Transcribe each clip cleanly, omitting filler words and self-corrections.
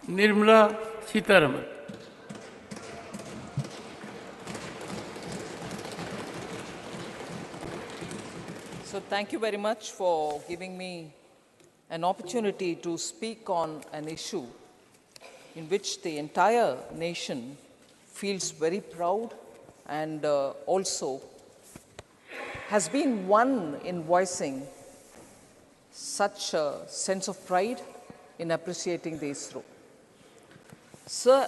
Nirmala Sitaraman. So thank you very much for giving me an opportunity to speak on an issue in which the entire nation feels very proud and also has been one in voicing such a sense of pride in appreciating the ISRO. Sir,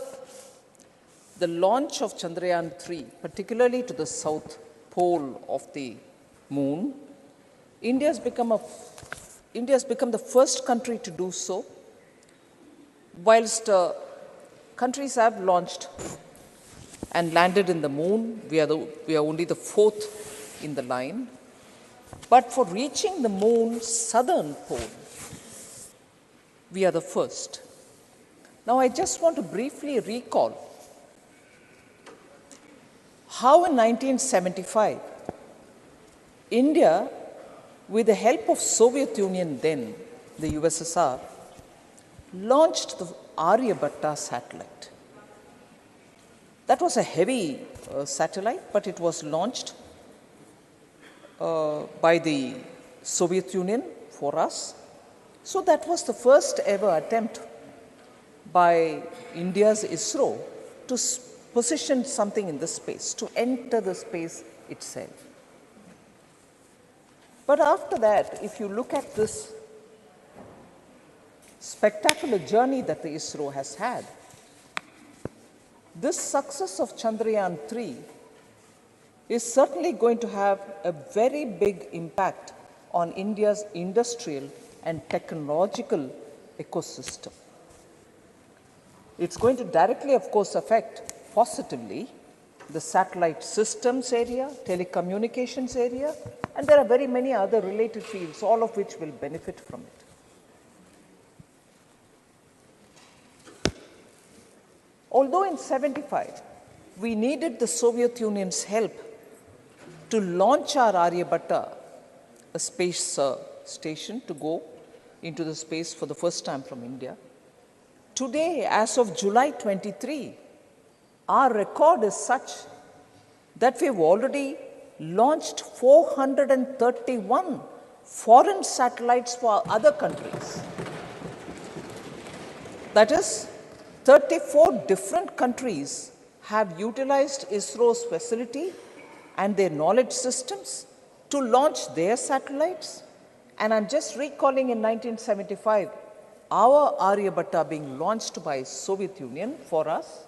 the launch of Chandrayaan-3, particularly to the south pole of the moon, India has become the first country to do so, whilst countries have launched and landed in the moon. We are only the fourth in the line. But for reaching the moon's southern pole, we are the first. Now, I just want to briefly recall how in 1975, India, with the help of Soviet Union then, the USSR, launched the Aryabhatta satellite. That was a heavy satellite, but it was launched by the Soviet Union for us. So that was the first ever attempt by India's ISRO to position something in the space, to enter the space itself. But after that, if you look at this spectacular journey that the ISRO has had, this success of Chandrayaan-3 is certainly going to have a very big impact on India's industrial and technological ecosystem. It's going to directly, of course, affect positively the satellite systems area, telecommunications area, and there are very many other related fields, all of which will benefit from it. Although in 1975, we needed the Soviet Union's help to launch our Aryabhatta, a space station to go into the space for the first time from India. Today, as of July 23, our record is such that we've already launched 431 foreign satellites for other countries. That is, 34 different countries have utilized ISRO's facility and their knowledge systems to launch their satellites. And I'm just recalling in 1975, our Aryabhatta being launched by Soviet Union for us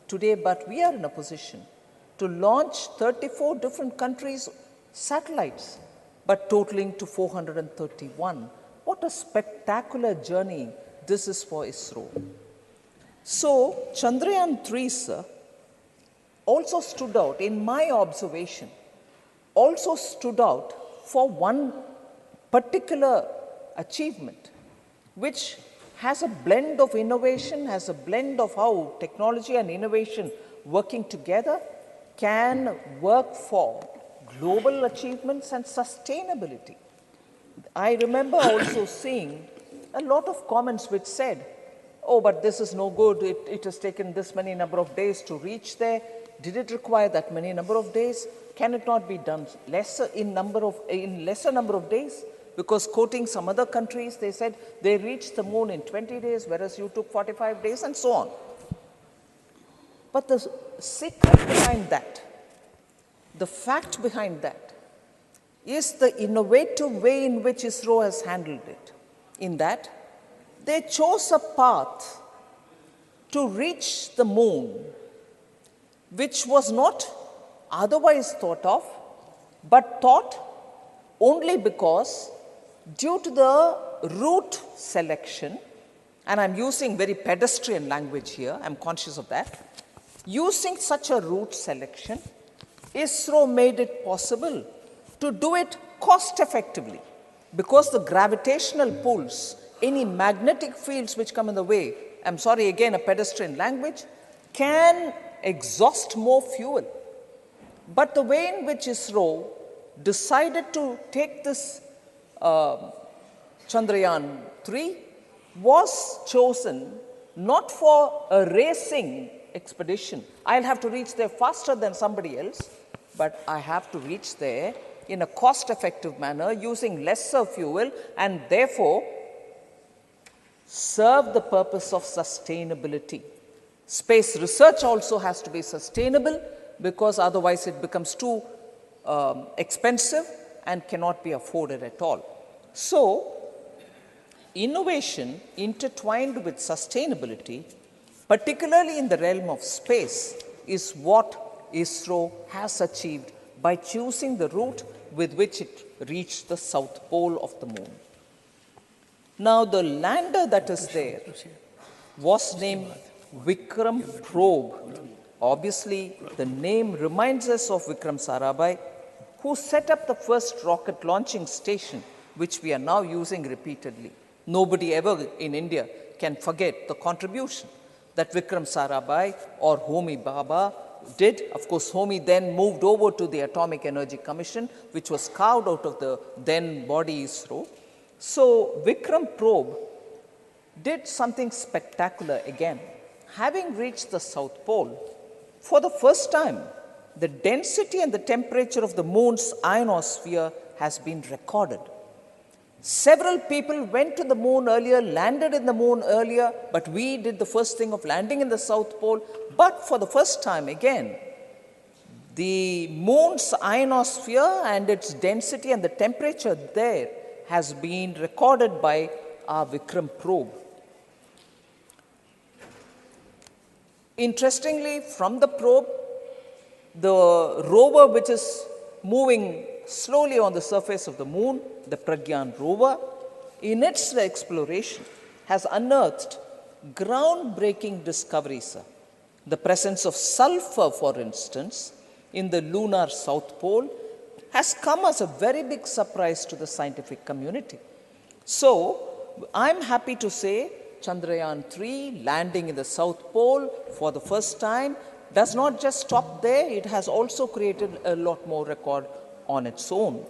today, but we are in a position to launch 34 different countries' satellites, but totaling to 431. What a spectacular journey this is for ISRO. So, Chandrayaan-3, sir, also stood out, in my observation, also stood out for one particular achievement, which has a blend of innovation, has a blend of how technology and innovation working together can work for global achievements and sustainability. I remember also seeing a lot of comments which said, oh, but this is no good, it has taken this many number of days to reach there. Did it require that many number of days? Can it not be done lesser lesser number of days? Because quoting some other countries, they said they reached the moon in 20 days, whereas you took 45 days, and so on. But the secret behind that, the fact behind that, is the innovative way in which ISRO has handled it. In that, they chose a path to reach the moon, which was not otherwise thought of, but thought only because due to the route selection, and I'm using very pedestrian language here, I'm conscious of that, using such a route selection, ISRO made it possible to do it cost effectively, because the gravitational pulls, any magnetic fields which come in the way, I'm sorry, again a pedestrian language, can exhaust more fuel. But the way in which ISRO decided to take this Chandrayaan-3 was chosen not for a racing expedition. I'll have to reach there faster than somebody else, but I have to reach there in a cost-effective manner using lesser fuel and therefore serve the purpose of sustainability. Space research also has to be sustainable because otherwise it becomes too expensive and cannot be afforded at all. So, innovation intertwined with sustainability, particularly in the realm of space, is what ISRO has achieved by choosing the route with which it reached the South Pole of the Moon. Now, the lander that is there was named Vikram Probe. Obviously, the name reminds us of Vikram Sarabhai, who set up the first rocket launching station, which we are now using repeatedly. Nobody ever in India can forget the contribution that Vikram Sarabhai or Homi Bhabha did. Of course, Homi then moved over to the Atomic Energy Commission, which was carved out of the then body ISRO. So, Vikram Probe did something spectacular again. Having reached the South Pole, for the first time, the density and the temperature of the moon's ionosphere has been recorded. Several people went to the moon earlier, landed in the moon earlier, but we did the first thing of landing in the South Pole. But for the first time again, the moon's ionosphere and its density and the temperature there has been recorded by our Vikram probe. Interestingly, from the probe, the rover which is moving slowly on the surface of the moon, the Pragyan rover, in its exploration has unearthed groundbreaking discoveries. The presence of sulfur, for instance, in the lunar South Pole has come as a very big surprise to the scientific community. So, I'm happy to say Chandrayaan-3 landing in the South Pole for the first time does not just stop there, it has also created a lot more record on its own.